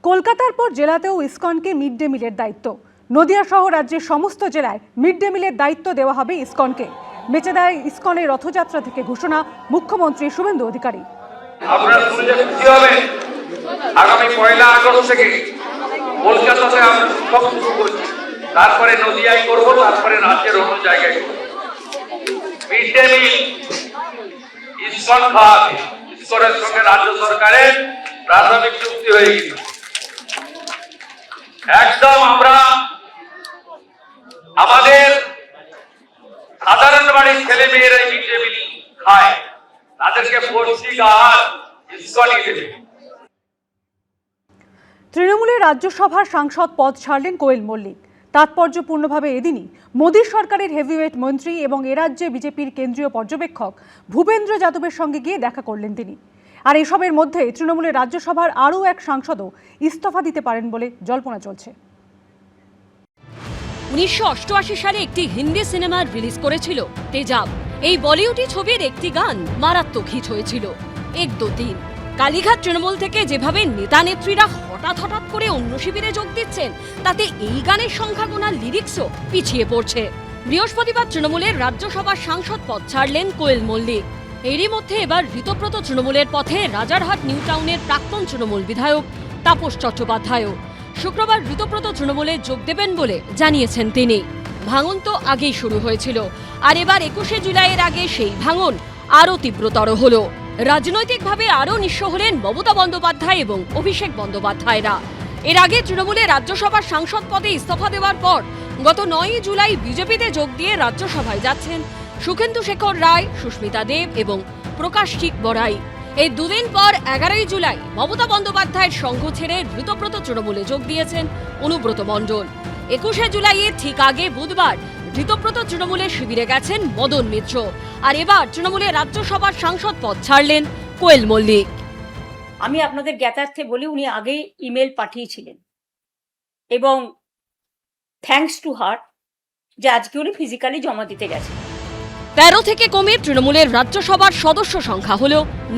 কলকাতার পর জেলাতেও ইসকনকে মিড ডে মিলের দায়িত্ব। নদিয়া সহ রাজ্যের সমস্ত জেলায় মিড ডে মিলের দায়িত্ব দেওয়া হবে ইসকনকে। বেঁচে দেয় ইসকনের রথযাত্রা থেকে ঘোষণা মুখ্যমন্ত্রী শুভেন্দু অধিকারী। আপনারা শুনলে খুশি হবেন, আগামী 1 আগস্ট থেকে কলকাতাতে আমরা সব শুরু করছি, তারপরে নদিয়ায় করব, তারপরে রাজ্যের অন্য জায়গায় করব। মিড ডে মিল ইসকন খাওয়াবে। ইসকনের সঙ্গে রাজ্য সরকারের প্রাথমিক চুক্তি হয়ে গেছে। একদম আমরা আমাদের সাধারণ বাড়ির ছেলে মেয়েরা মিড ডে মিল খায়, তাদেরকে পৌষ্টিক আহার ইসকনই দেবে। তৃণমূলের রাজ্যসভার সাংসদ পদ ছাড়লেন কোয়েল মল্লিক। তাৎপর্যপূর্ণভাবে এদিনই মোদী সরকারের হেভিওয়েট মন্ত্রী এবং এ রাজ্যে বিজেপির কেন্দ্রীয় পর্যবেক্ষক ভূপেন্দ্র যাদবের সঙ্গে গিয়ে দেখা করলেন তিনি। আর এসবের মধ্যে তৃণমূলের রাজ্যসভার আরও এক সাংসদও ইস্তফা দিতে পারেন বলে জল্পনা চলছে। 1988 সালে একটি হিন্দি সিনেমা রিলিজ করেছিল তেজাব। এই বলিউডি ছবির একটি গান মারাত্মক হিট হয়েছিল, 1 2 3। কালীঘাট তৃণমূল থেকে যেভাবে নেতা নেত্রীরা হঠাৎ করে অন্য শিবিরে যোগ দিচ্ছেন, তাতে এই গানের সংখ্যা গোনার লিরিক্সও পিছিয়ে পড়ছে। বৃহস্পতিবার তৃণমূলের রাজ্যসভার সাংসদ পদ ছাড়লেন কোয়েল মল্লিক। এরই মধ্যে এবার ঋতব্রত তৃণমূলের পথে রাজারহাট নিউ টাউনের প্রাক্তন তৃণমূল বিধায়ক তাপস চট্টোপাধ্যায়ও। শুক্রবার ঋতব্রত তৃণমূলে যোগ দেবেন বলে জানিয়েছেন তিনি। ভাঙন তো আগেই শুরু হয়েছিল, আর এবার 21শে জুলাইয়ের আগে সেই ভাঙন আরও তীব্রতর হলো। রাজনৈতিকভাবে আরও নিঃস্ব হলেন মমতা বন্দ্যোপাধ্যায় এবং অভিষেক বন্দ্যোপাধ্যায়রা। এর আগে তৃণমূলের রাজ্যসভার সাংসদ পদে ইস্তফা দেওয়ার পর গত 9 জুলাই বিজেপিতে যোগ দিয়ে রাজ্যসভায় যাচ্ছেন সুখেন্দু শেখর রায়, সুস্মিতা দেব এবং প্রকাশিক বড়াই। এই দুদিন পর 11ই জুলাই মমতা বন্দ্যোপাধ্যায়ের সঙ্গ ছেড়ে ঋতব্রত তৃণমূলে যোগ দিয়েছেন অনুব্রত মণ্ডল। 21শে জুলাইয়ের ঠিক আগে বুধবার ঋতব্রত তৃণমূলের শিবিরে গেছেন মদন মিত্র। আর এবার তৃণমূলের রাজ্যসভার সাংসদ পদ ছাড়লেন কোয়েল মল্লিক। আমি আপনাদের জ্ঞাতার্থে বলি, উনি আগেই ইমেল পাঠিয়েছিলেন এবং থ্যাঙ্কস টু হার যে আজকে উনি ফিজিক্যালি জমা দিতে গেছেন। 13 থেকে কমে তৃণমূলের রাজ্যসভার সদস্য সংখ্যা হল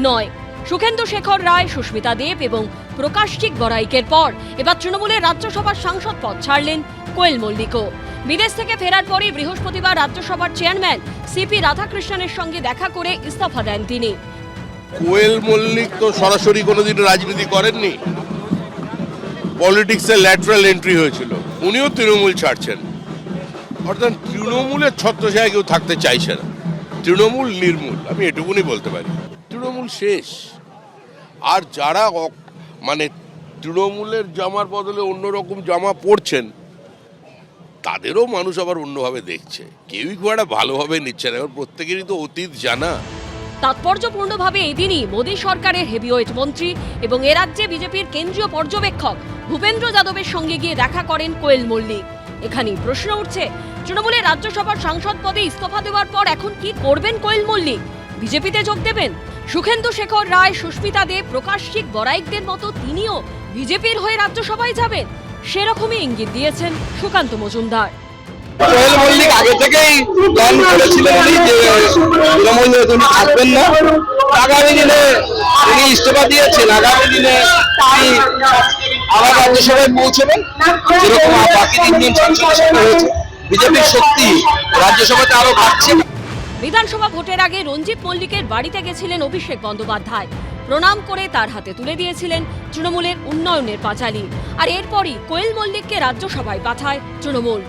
9। সুখেন্দু শেখর রায়, সুস্মিতা দেব এবং প্রকাশিক বড়াইকের পর এবার তৃণমূলের রাজ্যসভার সাংসদ পদ ছাড়লেন কোয়েল মল্লিকও। বিদেশ থেকে ফেরার পরে বৃহস্পতিবার রাজ্যসভার চেয়ারম্যান সিপি রাধাকৃষ্ণনের সঙ্গে দেখা করে ইস্তফা দেন তিনি। কোয়েল মল্লিক তো সরাসরি কোনোদিন রাজনীতি করেননি, পলিটিক্সে ল্যাটারাল এন্ট্রি হয়েছিল। উনিও তৃণমূল ছাড়ছেন, অর্থাৎ তৃণমূলের ছত্রছায়ায় কেউ থাকতে চাইছে না। তৃণমূল নির্মূল, আমি এটুকুনি বলতে পারি। তৃণমূল শেষ। আর যারা মানে তৃণমূলের জামার বদলে অন্যরকম জামা পরছেন, তাদেরও মানুষ আবার অন্যভাবে দেখছে। কেউই খুব একটা ভালোভাবে নিচ্ছে না, প্রত্যেকেরই তো অতীত জানা। তাৎপর্যপূর্ণভাবে এদিনই মোদী সরকারের হেভিওয়েট মন্ত্রী এবং এ রাজ্যে বিজেপির কেন্দ্রীয় পর্যবেক্ষক ভূপেন্দ্র যাদবের সঙ্গে গিয়ে দেখা করেন কোয়েল মল্লিক। এখানেই প্রশ্ন উঠছে, তৃণমূলের রাজ্যসভার সাংসদ পদে ইস্তফা দেওয়ার পর এখন কি করবেন কোয়েল মল্লিক? বিজেপিতে যোগ দেবেন? সুখেন্দু শেখর রায়, সুস্মিতা দেব, প্রকাশিক বড়াইকদের মতো তিনিও বিজেপির হয়ে রাজ্যসভায় যাবেন, সেরকমই ইঙ্গিত দিয়েছেন সুকান্ত মজুমদার। কোয়েল মল্লিক আগে থেকেই প্ল্যান করেছিলেন যে তৃণমূলে তিনি থাকবেন না। আগামী দিনে তিনি ইস্তফা দিয়েছেন, আগামী দিনে তিনি আবার রাজ্যসভায় পৌঁছবেন, যেরকম বাকি 3 জন সাংসদের সঙ্গে হয়েছে। বিজেপির শক্তি রাজ্যসভাতে আরো বাড়ছে। বিধানসভা ভোটের আগে রঞ্জিত মল্লিকের বাড়িতে গেছিলেন অভিষেক বন্দ্যোপাধ্যায়। প্রণাম করে তার হাতে তুলে দিয়েছিলেন তৃণমূলের উন্নয়নের পাঁচালী। আর এরপরই কোয়েল মল্লিককে রাজ্যসভায় পাঠায় তৃণমূল।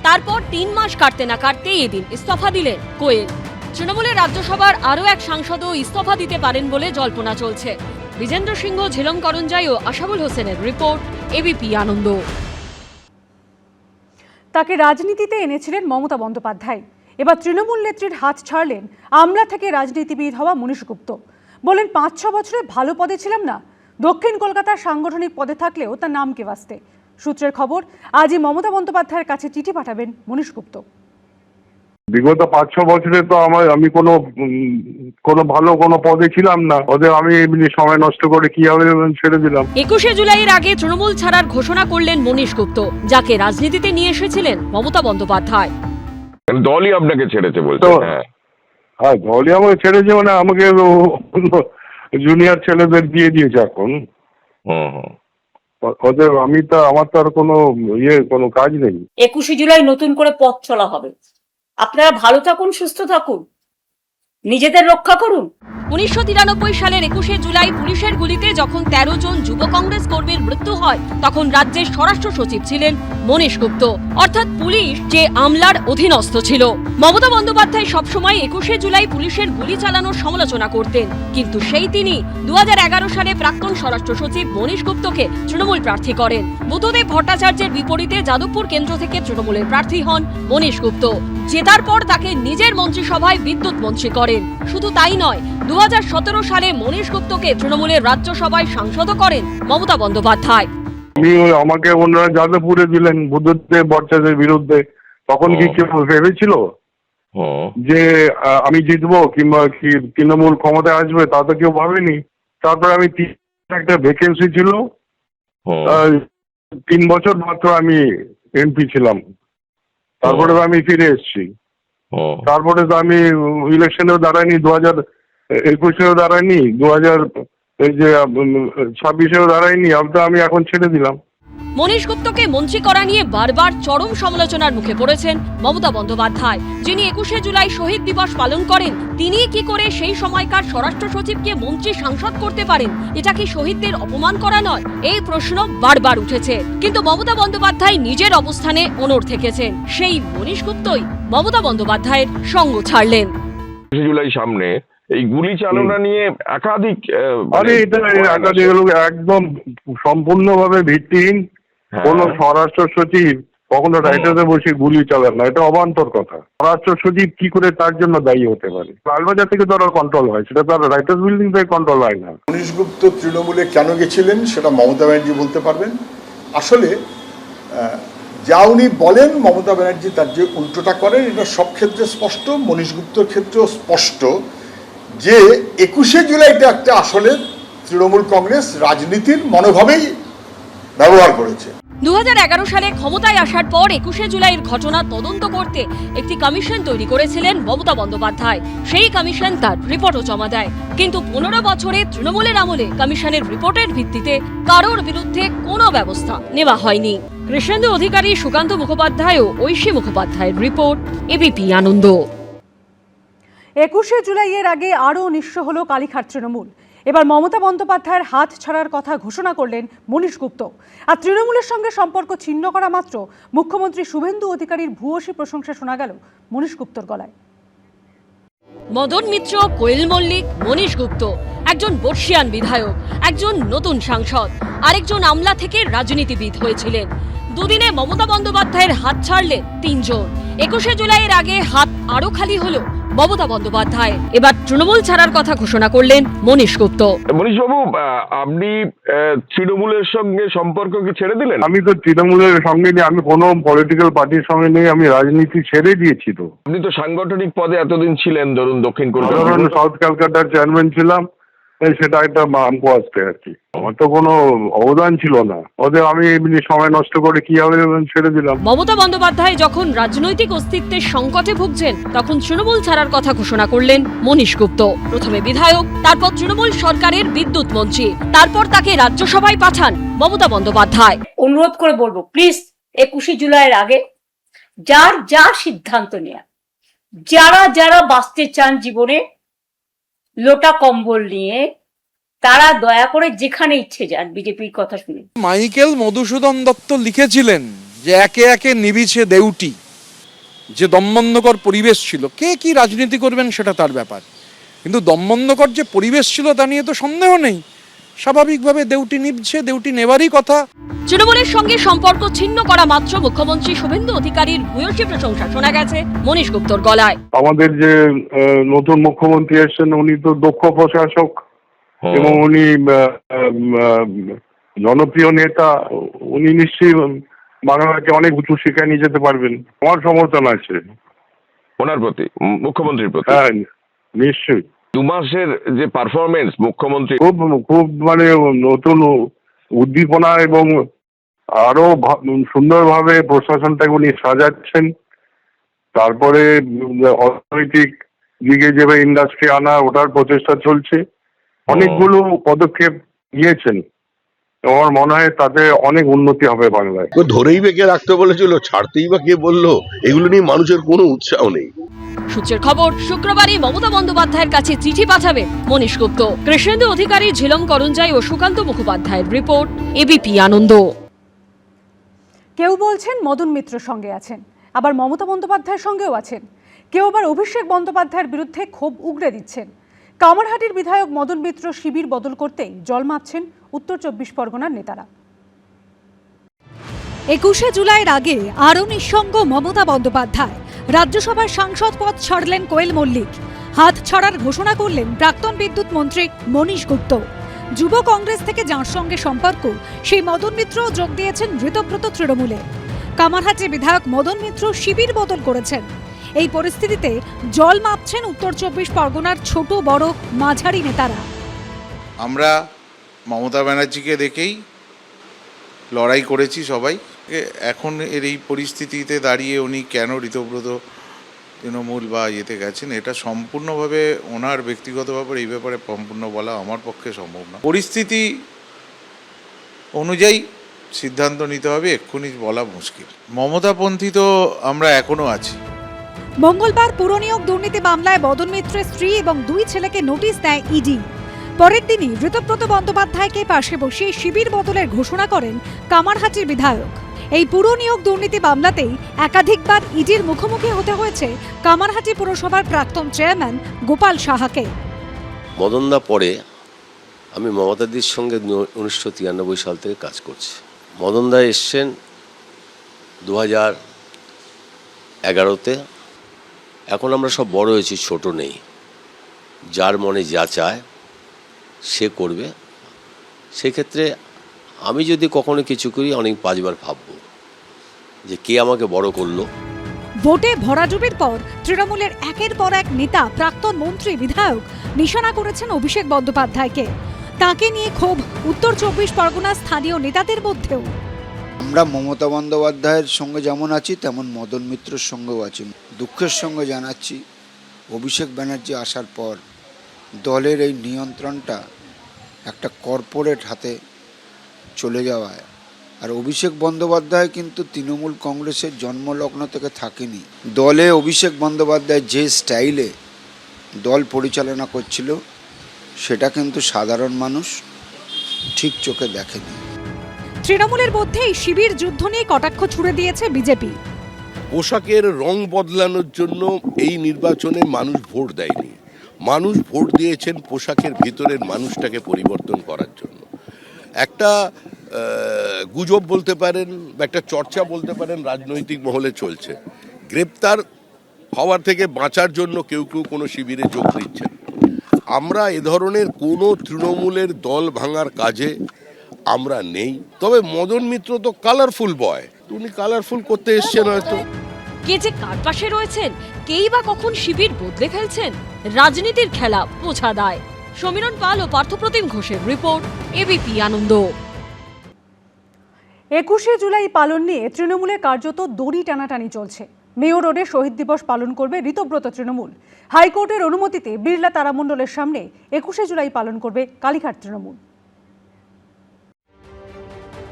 তারপর 3 মাস কাটতে না কাটতেই এদিন ইস্তফা দিলেন কোয়েল। তৃণমূলের রাজ্যসভার আরও এক সাংসদও ইস্তফা দিতে পারেন বলে জল্পনা চলছে। বিজেন্দ্র সিংহ, ঝিলম করঞ্জাই ও আশাবুল হোসেনের রিপোর্ট, এবিপি আনন্দ। তাকে রাজনীতিতে এনেছিলেন মমতা বন্দ্যোপাধ্যায়। এবার তৃণমূল নেত্রীর হাত ছাড়লেন আমলা থেকে রাজনীতিবিদ হওয়া মনীশ গুপ্ত। বলেন, 5-6 বছরে ভালো পদে ছিলাম না, দক্ষিণ কলকাতার সাংগঠনিক পদে থাকলেও তার নামকে বাঁচতে। সূত্রের খবর, আজই মমতা বন্দ্যোপাধ্যায়ের কাছে চিঠি পাঠাবেন মনীশ গুপ্ত। বিগত 5-6 বছরে তো আমি কোনো ভালো কোনো পদে ছিলাম না, ওদের আমি এমনি সময় নষ্ট করে কি হবে ছেড়ে দিলাম। 21শে জুলাইয়ের আগে তৃণমূল ছাড়ার ঘোষণা করলেন মনীশ গুপ্ত, যাকে রাজনীতিতে নিয়ে এসেছিলেন মমতা বন্দ্যোপাধ্যায়। দলই আপনাকে ছেড়েছে বলছে? হ্যাঁ, দলই আমাকে ছেড়েছে, মানে আমাকে জুনিয়র ছেলেদের দিয়ে দিয়েছে এখন। ওদের আমার তো আর কোনো কাজ নেই। 21শে জুলাই নতুন করে পথ চলা হবে। আপনারা ভালো থাকুন, সুস্থ থাকুন, নিজেদের রক্ষা করুন। 1993 সালের 21শে জুলাই পুলিশের গুলিতে যখন 13 জন যুব কংগ্রেস কর্মীর মৃত্যু হয় তখন রাজ্যের স্বরাষ্ট্র সচিব ছিলেন মনীশ গুপ্ত, অর্থাৎ পুলিশ যে আমলার অধীনস্থ ছিল। মমতা বন্দ্যোপাধ্যায় সবসময় 21শে জুলাই পুলিশের গুলি চালানোর সমালোচনা করতেন, কিন্তু সেই তিনি 2011 সালে প্রাক্তন স্বরাষ্ট্র সচিব মনীশ গুপ্তকে তৃণমূল প্রার্থী করেন। বুদ্ধদেব ভট্টাচার্যের বিপরীতে যাদবপুর কেন্দ্র থেকে তৃণমূলের প্রার্থী হন মনীশ গুপ্ত। জেতার পর তাকে নিজের মন্ত্রিসভায় বিদ্যুৎ মন্ত্রী করেন। শুধু তাই নয়, 2017 সালে মনীশ গুপ্তকে তৃণমূলের রাজ্যসভায় সাংসদও করেন মমতা বন্দ্যোপাধ্যায়। আমাকে ওনারা যাদবপুরে দিলেন বুদ্ধদেব ভট্টাচার্যের বিরুদ্ধে। তখন কি কেউ ভেবেছিল যে আমি জিতবো কিংবা কি তৃণমূল ক্ষমতায় আসবে? তা তো কেউ ভাবেনি। তারপরে আমি একটা ভ্যাকেন্সি ছিল, 3 বছর মাত্র আমি এমপি ছিলাম। তারপরে আমি ফিরে এসেছি। তারপরে তো আমি ইলেকশনেও দাঁড়াইনি, 2021-এও দাঁড়াইনি, 2026-এও দাঁড়াইনি। আমি এখন ছেড়ে দিলাম। মনীশ গুপ্তকে মন্ত্রী করা নিয়ে বারবার চরম সমালোচনার মুখে পড়েছেন মমতা বন্দ্যোপাধ্যায়। যিনি 21শে জুলাই শহীদ দিবস পালন করেন, তিনি কি করে সেই সময়কার স্বরাষ্ট্র সচিবকে মন্ত্রী সাংসদ করতে পারেন? এটা কি শহীদদের অপমান করা নয়? এই প্রশ্ন বারবার উঠেছে, কিন্তু মমতা বন্দ্যোপাধ্যায় নিজের অবস্থানে অনড় থেকেছেন। সেই মনীশ গুপ্তই মমতা বন্দ্যোপাধ্যায়ের সঙ্গ ছাড়লেন। 21শে জুলাই সামনে এই গুলি চালনা নিয়ে একাধিক এটা একদম সম্পূর্ণভাবে ভিত্তিহীন। কোন স্বরাষ্ট্র সচিব কখনো রাইটার্সে বসে গুলি চালান না, এটা অবান্তর কথা। স্বরাষ্ট্র সচিব কি করে তার জন্য দায়ী হতে পারে? লালবাজার থেকে তো কন্ট্রোল হয়, সেটা তো আর রাইটার্স বিল্ডিং থেকে কন্ট্রোল হয় না। মনীশ গুপ্ত তৃণমূলে কেন গেছিলেন সেটা মমতা ব্যানার্জি বলতে পারবেন। আসলে যা উনি বলেন মমতা ব্যানার্জি তার যে উল্টোটা করেন, এটা সব ক্ষেত্রে স্পষ্ট। মনীশ গুপ্তর ক্ষেত্রেও স্পষ্ট যে 21শে জুলাইটা একটা আসলে তৃণমূল কংগ্রেস রাজনীতির মনোভাবেই ব্যবহার করেছে। 2011 সালে ক্ষমতায় আসার পর 21শে জুলাইয়ের ঘটনা তদন্ত করতে একটি কমিশন তৈরি করেছিলেন মমতা বন্দ্যোপাধ্যায়। সেই কমিশন তার রিপোর্টও জমা দেয়, কিন্তু 15 বছরে তৃণমূলের আমলে কমিশনের রিপোর্টের ভিত্তিতে কারোর বিরুদ্ধে কোনো ব্যবস্থা নেওয়া হয়নি। কৃষ্ণেন্দু অধিকারী, সুকান্ত মুখোপাধ্যায় ও ঐশী মুখোপাধ্যায়ের রিপোর্ট, এবিপি আনন্দ। 21শে জুলাইয়ের আগে আরও নিঃস্ব হল কালীঘাট তৃণমূল। এবার মমতা বন্দ্যোপাধ্যায়ের হাত ছাড়ার কথা ঘোষণা করলেন মনীশ গুপ্ত। আর তৃণমূলের সঙ্গে সম্পর্ক ছিন্ন করা মাত্র মুখ্যমন্ত্রী শুভেন্দু অধিকারীর ভূয়সী প্রশংসা শোনা গেল মনীশ গুপ্তর গলায়। মদন মিত্র, কোয়েল মল্লিক, মনীশ গুপ্ত, একজন বর্ষিয়ান বিধায়ক, একজন নতুন সাংসদ, আরেকজন আমলা থেকে রাজনীতিবিদ হয়েছিলেন। দুদিনে মমতা বন্দ্যোপাধ্যায়ের হাত ছাড়লেন 3 জন। 21শে জুলাইয়ের আগে হাত আরো খালি হলো মমতা বন্দ্যোপাধ্যায়। এবার তৃণমূল ছাড়ার কথা ঘোষণা করলেন মনীশ গুপ্ত। মনীশ বাবু, আপনি তৃণমূলের সঙ্গে সম্পর্ক কি ছেড়ে দিলেন? আমি তো তৃণমূলের সঙ্গে নেই, আমি কোনো পলিটিক্যাল পার্টির সঙ্গে নেই, আমি রাজনীতি ছেড়ে দিয়েছি। তো আপনি তো সাংগঠনিক পদে এতদিন ছিলেন, ধরুন দক্ষিণ কলকাতা, সাউথ ক্যালকাটার চেয়ারম্যান ছিলাম, সেটা একটা মামকো আসতে আর কি। আমার তো কোনো অবদান ছিল না ওদের। আমি এমনি সময় নষ্ট করে কি হবে, ছেড়ে দিলাম। মমতা বন্দ্যোপাধ্যায় যখন রাজনৈতিক অস্তিত্বের সংকটে ভুগছেন, তখন তৃণমূল ছাড়ার কথা ঘোষণা করলেন মনীশ গুপ্ত। প্রথমে বিধায়ক, তারপর তৃণমূল সরকারের বিদ্যুৎ মন্ত্রী, তারপর তাকে রাজ্যসভায় পাঠান মমতা বন্দ্যোপাধ্যায়। অনুরোধ করে বলবো, প্লিজ 21শে জুলাইয়ের আগে যার যা সিদ্ধান্ত নেয়া, যারা বাঁচতে চান জীবনে লোটা কম্বল নিয়ে, তারা দয়া করে যেখানে ইচ্ছে যান বিজেপির কথা শুনে। মাইকেল মধুসূদন দত্ত লিখেছিলেন যে একে একে নিবিছে দেউটি, যে দমবন্ধকর পরিবেশ ছিল। কে কি রাজনীতি করবেন সেটা তার ব্যাপার, কিন্তু দমবন্ধকর যে পরিবেশ ছিল তা নিয়ে তো সন্দেহ নেই। স্বাভাবিকভাবে দেউটি নিভছে, দেউটি নেবারই কথা। তৃণমূলের সঙ্গে সম্পর্ক ছিন্ন করা মাত্র মুখ্যমন্ত্রী শুভেন্দু অধিকারীর ভূয়সী প্রশংসা শোনা গেছে মনীশ গুপ্তর গলায়। আমাদের যে নতুন মুখ্যমন্ত্রী এসেছেন, উনি তো দক্ষ প্রশাসক এবং উনি জনপ্রিয় নেতা। উনি নিশ্চয়ই বাংলাকে অনেক উঁচু শিক্ষায় নিয়ে যেতে পারবেন। আমার সমর্থন আছে ওনার প্রতি, মুখ্যমন্ত্রীর প্রতি। হ্যাঁ, নিশ্চয়ই। 2 মাসের যে পারফরমেন্স মুখ্যমন্ত্রী, খুব মানে নতুন উদ্দীপনা এবং আরো সুন্দরভাবে প্রশাসনটাকে উনি সাজাচ্ছেন। তারপরে অর্থনৈতিক দিকে যেভাবে ইন্ডাস্ট্রি আনা, ওটার প্রচেষ্টা চলছে। অনেকগুলো পদক্ষেপ নিয়েছেন। আমার মনে হয় তাতে অনেক উন্নতি হবে বাংলায়। ধরেই বেঁকে রাখতে বলেছিল, ছাড়তেই বা কে বললো? এগুলো নিয়ে মানুষের কোনো উৎসাহ নেই। সূত্রের খবর, শুক্রবারই মমতা বন্দ্যোপাধ্যায়ের কাছে চিঠি পাঠাবে মনীশ গুপ্ত। কৃষ্ণেন্দু অধিকারী, ঝিলম করঞ্জাই ও সুকান্ত মুখোপাধ্যায়ের রিপোর্ট, এবিপি আনন্দ। কেউ বলছেন মদন মিত্রর সঙ্গে আছেন, আবার মমতা বন্দ্যোপাধ্যায়ের সঙ্গেও আছেন। কেউ আবার অভিষেক বন্দ্যোপাধ্যায়ের বিরুদ্ধে ক্ষোভ উগরে দিচ্ছেন। কামারহাটির বিধায়ক মদন মিত্র শিবির বদল করতেই জল মাপছেন উত্তর 24 পরগনার নেতারা। 21শে জুলাইয়ের আগে আরও নিঃসঙ্গ মমতা বন্দ্যোপাধ্যায়। রাজ্যসভার সাংসদ পদ ছাড়লেন কোয়েল মল্লিক। হাত ছাড়ার ঘোষণা করলেন প্রাক্তন বিদ্যুৎ মন্ত্রী মনীশ গুপ্ত। যুব কংগ্রেস থেকে যাঁর সঙ্গে সম্পর্ক, সেই মদন মিত্র যোগ দিয়েছেন ঋতব্রত তৃণমূলে। কামারহাটি বিধায়ক মদন মিত্র শিবির বদল করেছেন। এই পরিস্থিতিতে জল মাপছেন উত্তর 24 পরগনার ছোট বড় মাঝারি নেতারা। আমরা মমতা ব্যানার্জিকে দেখেই লড়াই করেছি সবাই। এখন এর এই পরিস্থিতিতে দাঁড়িয়ে উনি কেন ঋতব্রত তৃণমূল বা ইয়েতে গেছেন, এটা সম্পূর্ণভাবে ওনার ব্যক্তিগত ব্যাপার। এই ব্যাপারে সম্পূর্ণ বলা আমার পক্ষে সম্ভব না। পরিস্থিতি অনুযায়ী সিদ্ধান্ত নিতে হবে, এক্ষুনি বলা মুশকিল। মমতাপন্থী তো আমরা এখনো আছি। মঙ্গলবার পুরনিয়োগ দুর্নীতি মামলায় মদন মিত্রের স্ত্রী এবং 2 ছেলেকে নোটিশ দেয় ইডি। পরের দিনই ঋতব্রত বন্দ্যোপাধ্যায়কে পাশে বসিয়ে শিবির বদলের ঘোষণা করেন কামারহাটির বিধায়ক। এই পুরনিয়োগ দুর্নীতি মামলাতেই একাধিকবার ইডির মুখোমুখি হতে হয়েছে কামারহাটি পুরসভার প্রাক্তন চেয়ারম্যান গোপাল সাহাকে। মদনদা পরে আমি মমতাদির সঙ্গে 1993 সাল থেকে কাজ করছি। মদনদা এসছেন 2011-তে। এখন আমরা সব বড় হয়েছি, ছোট নেই। যার মনে যা চায় সে করবে। সেক্ষেত্রে আমি যদি কখনো কিছু করি, অনেক 5 বার ভাববো যে কে আমাকে বড় করলো। ভোটে ভরাডুবির পর তৃণমূলের একের পর এক নেতা, প্রাক্তন মন্ত্রী, বিধায়ক নিশানা করেছেন অভিষেক বন্দ্যোপাধ্যায়কে। তাকে নিয়ে ক্ষোভ উত্তর 24 পরগনার স্থানীয় নেতাদের মধ্যেও। আমরা মমতা বন্দ্যোপাধ্যায়ের সঙ্গে যেমন আছি, তেমন মদন মিত্রর সঙ্গেও আছি। দুঃখের সঙ্গে জানাচ্ছি, অভিষেক ব্যানার্জি আসার পর দলের এই নিয়ন্ত্রণটা একটা কর্পোরেট হাতে চলে যাওয়ায়। আর অভিষেক বন্দ্যোপাধ্যায় কিন্তু তৃণমূল কংগ্রেসের জন্মলগ্ন থেকে থাকেনি। দলে অভিষেক বন্দ্যোপাধ্যায় যে স্টাইলে দল পরিচালনা করছিল, সেটা কিন্তু সাধারণ মানুষ ঠিক চোখে দেখেনি। তৃণমূলের মধ্যেই শিবির যুদ্ধ নিয়ে কটাক্ষ ছুড়ে দিয়েছে বিজেপি। পোশাকের রং বদলানোর জন্য এই নির্বাচনে মানুষ ভোট দেয়নি। মানুষ ভোট দিয়েছেন পোশাকের ভিতরের মানুষটাকে পরিবর্তন করার জন্য। একটা গুজব বলতে পারেন বা একটা চর্চা বলতে পারেন রাজনৈতিক মহলে চলছে, গ্রেপ্তার হওয়ার থেকে বাঁচার জন্য কেউ কেউ কোনো শিবিরে যোগ দিচ্ছেন। আমরা এ ধরনের কোনো তৃণমূলের দল ভাঙার কাজে আমরা নেই। তবে মদন মিত্র তো কালারফুল বয়, উনি কালারফুল করতে এসছেন হয়তো। কে যে কার পাশে রয়েছেন, কেই বা কখন শিবির বদলে ফেলছেন, রাজনীতির খেলা বোঝা দায়। সমীরণ পাল ও পার্থপ্রতিম ঘোষের রিপোর্ট, এবিপি আনন্দ। 21শে জুলাই পালন নিয়ে তৃণমূলে কার্যত দড়ি টানাটানি চলছে। মেয়ো রোডে শহীদ দিবস পালন করবে ঋতব্রত তৃণমূল। হাইকোর্টের অনুমতিতে বিড়লা তারামণ্ডলের সামনে 21শে জুলাই পালন করবে কালীঘাট তৃণমূল।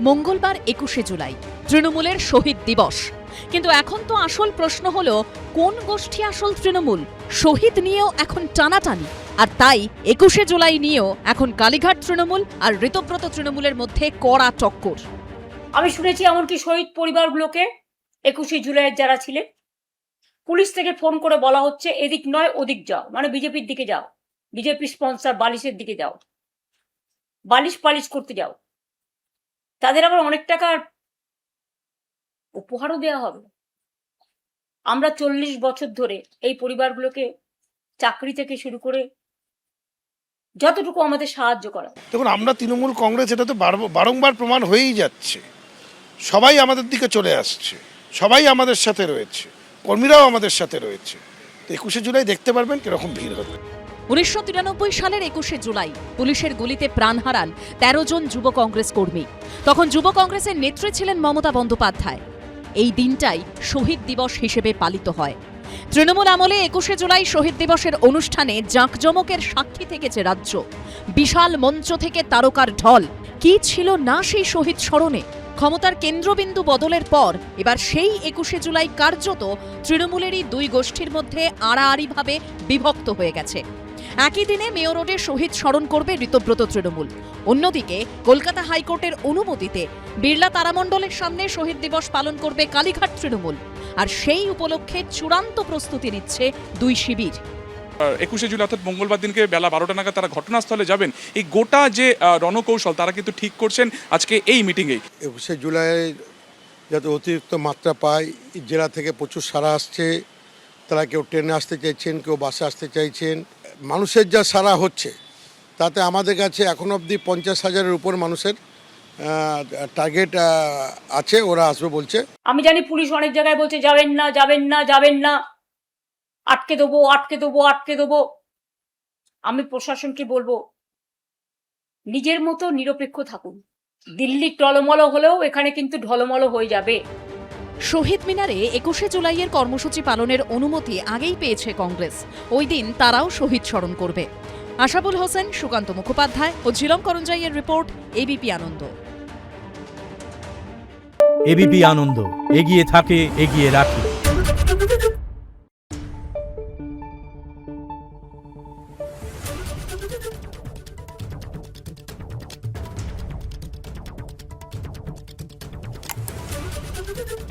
মঙ্গলবার 21শে জুলাই তৃণমূলের শহীদ দিবস। কিন্তু এখন তো আসল প্রশ্ন হলো, কোন গোষ্ঠী আসল তৃণমূল? শহীদ নিয়েও এখন টানাটানি। আর তাই 21শে জুলাই নিয়েও এখন কালীঘাট তৃণমূল আর ঋতব্রত তৃণমূলের মধ্যে কড়া টক্কর। আমি শুনেছি এমনকি শহীদ পরিবারগুলোকে 21শে জুলাইয়ের যারা ছিলেন, পুলিশ থেকে ফোন করে বলা হচ্ছে এদিক নয় ওদিক যাও, মানে বিজেপির দিকে যাও, বিজেপি স্পন্সর বালিশের দিকে যাও, বালিশ পালিশ করতে যাও। তাদের আবার অনেক টাকার উপহারও দেওয়া হবে। আমরা 40 বছর ধরে এই পরিবারগুলোকে চাকরি থেকে শুরু করে যতটুকু আমাদের সাহায্য করা। দেখুন, আমরা তৃণমূল কংগ্রেস, এটা তো বারংবার প্রমাণ হয়েই যাচ্ছে। সবাই আমাদের দিকে চলে আসছে, সবাই আমাদের সাথে রয়েছে, কর্মীরাও আমাদের সাথে রয়েছে। 21শে জুলাই দেখতে পারবেন কিরকম ভিড় হবে। 1993 সালের 21শে জুলাই পুলিশের গুলিতে প্রাণ হারান 13 জন যুব কংগ্রেস কর্মী। তখন যুব কংগ্রেসের নেত্রী ছিলেন মমতা বন্দ্যোপাধ্যায়। এই দিনটাই শহীদ দিবস হিসেবে পালিত হয়। তৃণমূল আমলে 21শে জুলাই শহীদ দিবসের অনুষ্ঠানে জাঁকজমকের সাক্ষী থেকেছে রাজ্য। বিশাল মঞ্চ থেকে তারকার ঢল, কি ছিল না সেই শহীদ স্মরণে? ক্ষমতার কেন্দ্রবিন্দু বদলের পর এবার সেই 21শে জুলাই কার্যত তৃণমূলেরই দুই গোষ্ঠীর মধ্যে আড়াআড়িভাবে বিভক্ত হয়ে গেছে। একই দিনে মেয়র রোডে শহীদ স্মরণ করবে ঋতব্রত তৃণমূল, অন্যদিকে কলকাতা হাইকোর্টের অনুমতিতে বিড়লা তারামণ্ডলের সামনে শহীদ দিবস পালন করবে কালীঘাট তৃণমূল। আর সেই উপলক্ষে চূড়ান্ত প্রস্তুতি নিচ্ছে দুই শিবির। 21শে জুলাই অর্থাৎ মঙ্গলবার দিনকে বেলা 12টা নাগাদ তারা ঘটনাস্থলে যাবেন। এই গোটা যে রণকৌশল তারা কিন্তু ঠিক করছেন আজকে এই মিটিংয়েই। 21শে জুলাই যাতে অতিরিক্ত মাত্রা পায়, জেলা থেকে প্রচুর সাড়া আসছে, তারা কেউ ট্রেনে আসতে চাইছেন, কেউ বাসে আসতে চাইছেন। মানুষের যা সাড়া হচ্ছে তাতে আমাদের কাছে এখন অবধি 50,000-এর উপর মানুষের টার্গেট আছে, ওরা আসবে বলছে। আমি জানি পুলিশ অনেক জায়গায় বলছে যাবেন না যাবেন না যাবেন না, আটকে দেবো আটকে দেবো আটকে দেবো। আমি প্রশাসনকে বলবো নিজের মতো নিরপেক্ষ থাকুন। দিল্লি টলমল হলেও এখানে কিন্তু ঢলমল হয়ে যাবে। শহীদ মিনারে 21শে জুলাইয়ের কর্মসূচি পালনের অনুমতি আগেই পেয়েছে কংগ্রেস। ওই দিন তারাও শহীদ স্মরণ করবে। আশাবুল হোসেন, সুকান্ত মুখোপাধ্যায় ও ঝিলম করঞ্জাইয়ের রিপোর্ট, এবিপি আনন্দ। এবিপি আনন্দ, এগিয়ে থাকে, এগিয়ে রাখে। Thank you.